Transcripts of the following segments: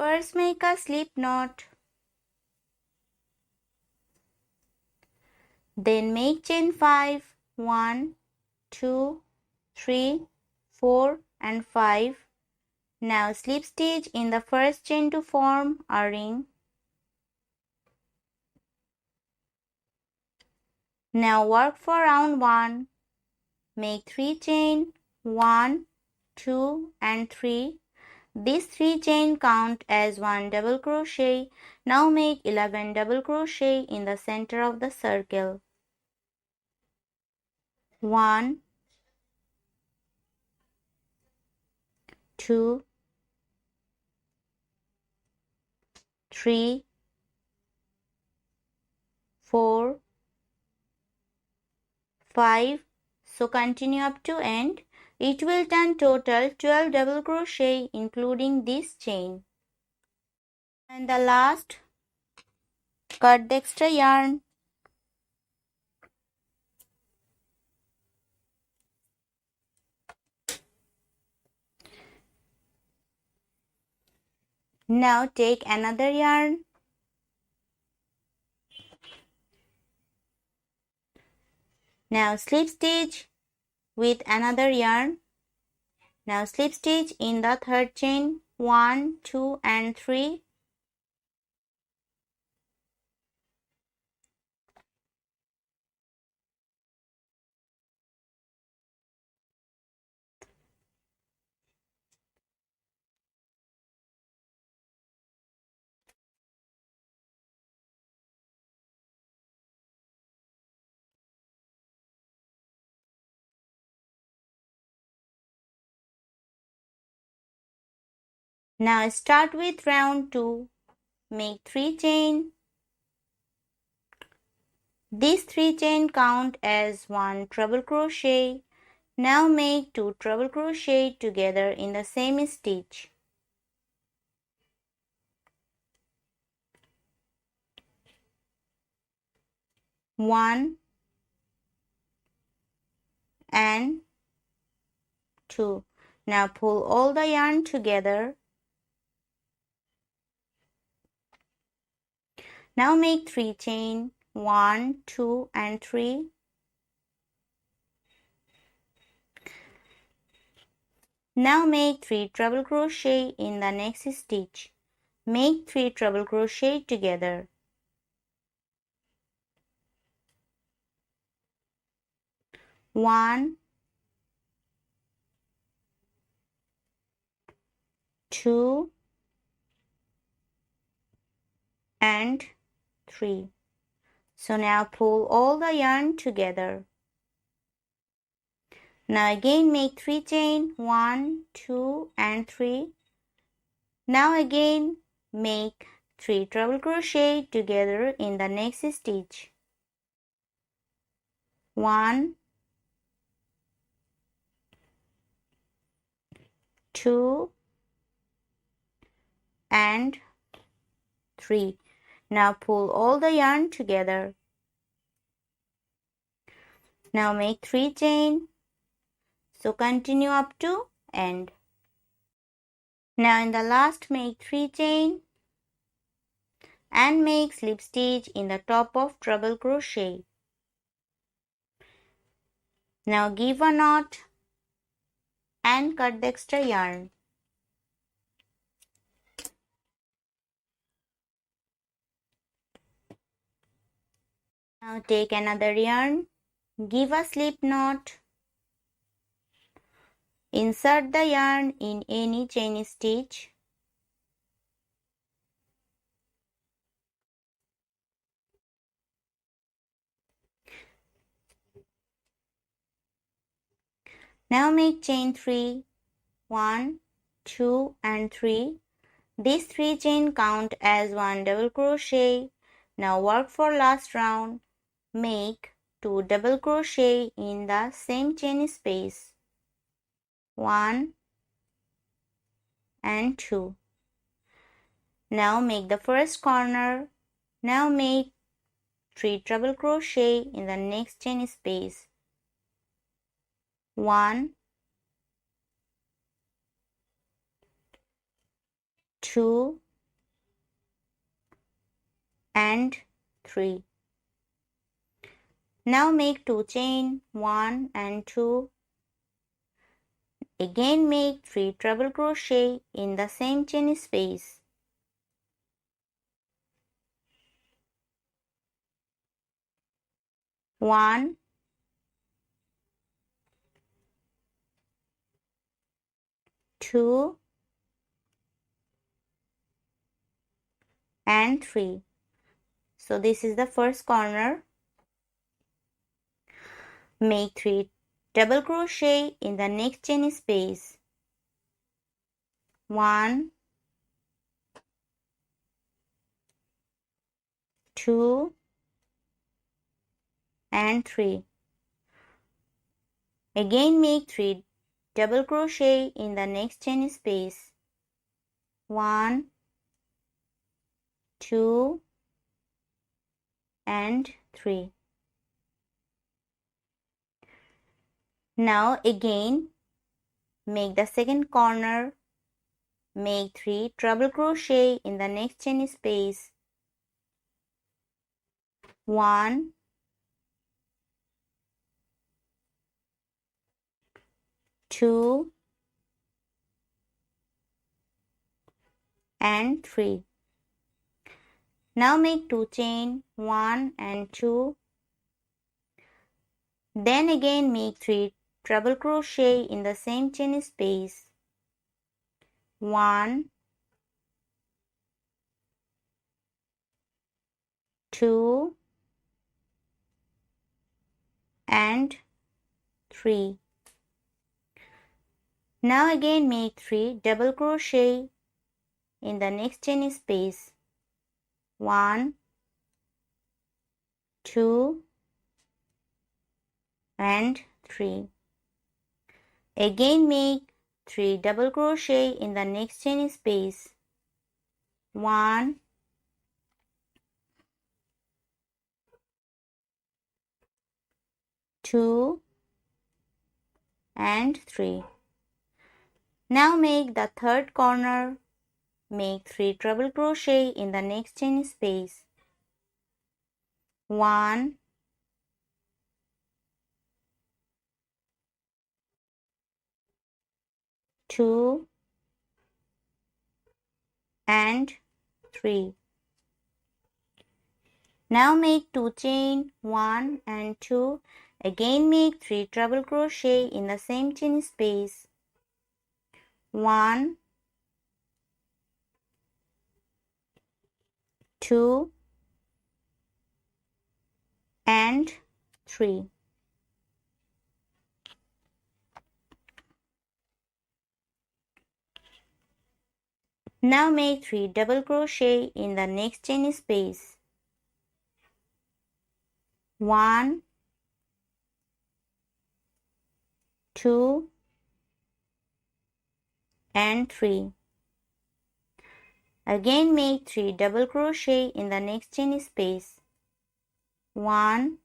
First make a slip knot. Then make chain 5. 1, 2, 3, 4 and 5. Now slip stitch in the first chain to form a ring. Now work for round 1. Make 3 chain, 1, 2 and 3. These 3 chain count as 1 double crochet. Now make 11 double crochet in the center of the circle. 1, 2, 3, 4, 5. So continue up to end. It will turn total 12 double crochet including this chain. And the last, cut the extra yarn. Now take another yarn. Now slip stitch with another yarn. Now slip stitch in the third chain, 1, 2 and 3. Now start with round 2. Make 3 chain. These 3 chain count as 1 treble crochet. Now make 2 treble crochet together in the same stitch. 1 and 2. Now pull all the yarn together. Now make 3 chain, 1, 2 and 3. Now make 3 treble crochet in the next stitch. Make 3 treble crochet together. 1, 2 and 3. So now pull all the yarn together. Now again make 3 chain, 1, 2 and 3. Now again make 3 treble crochet together in the next stitch. 1, 2 and 3. Now pull all the yarn together. Now make 3 chain. So continue up to end. Now in the last make 3 chain and make slip stitch in the top of treble crochet. Now give a knot and cut the extra yarn. Now take another yarn, give a slip knot, insert the yarn in any chain stitch. Now make chain 3, 1, 2 and 3. These 3 chain count as 1 double crochet. Now work for last round. Make 2 double crochet in the same chain space. 1 and 2. Now make the first corner. Now make 3 treble crochet in the next chain space. 1, 2 and 3. Now make 2 chain, 1 and 2. Again make 3 treble crochet in the same chain space. 1, 2 and 3. So this is the first corner. Make 3 double crochet in the next chain space. 1, 2 and 3. Again make 3 double crochet in the next chain space. 1, 2 and 3. Now again make the second corner. Make 3 treble crochet in the next chain space. 1, 2 and 3. Now make 2 chain, 1 and 2. Then again make 3 treble crochet in the same chain space. 1, 2 and 3. Now again make 3 double crochet in the next chain space. 1, 2 and 3. Again make 3 double crochet in the next chain space. 1, 2 and 3. Now make the third corner. Make 3 treble crochet in the next chain space. 1, 2 and 3. Now make 2 chain, 1 and 2. Again make 3 treble crochet in the same chain space. 1, 2 and 3. Now make 3 double crochet in the next chain space. 1, 2 and 3. Again make 3 double crochet in the next chain space. 1,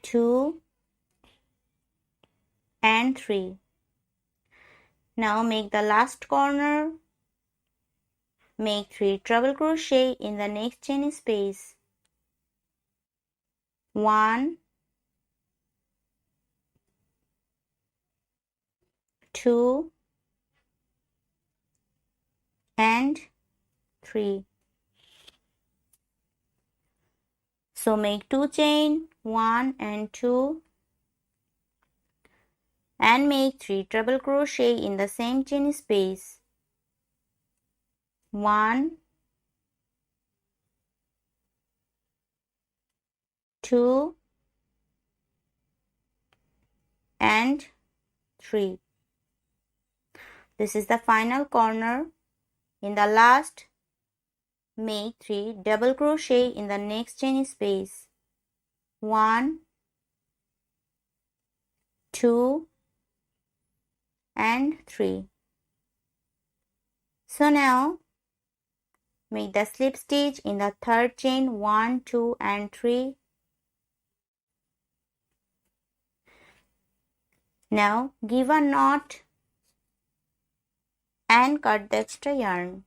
2 and 3. Now make the last corner. Make 3 treble crochet in the next chain space. 1, 2 and 3. So make 2 chain, 1 and 2 and make 3 treble crochet in the same chain space. 1, 2 and 3. This is the final corner. In the last, make 3 double crochet in the next chain space. 1, 2 and 3. So now make the slip stitch in the third chain, 1, 2 and 3. Now give a knot and cut the extra yarn.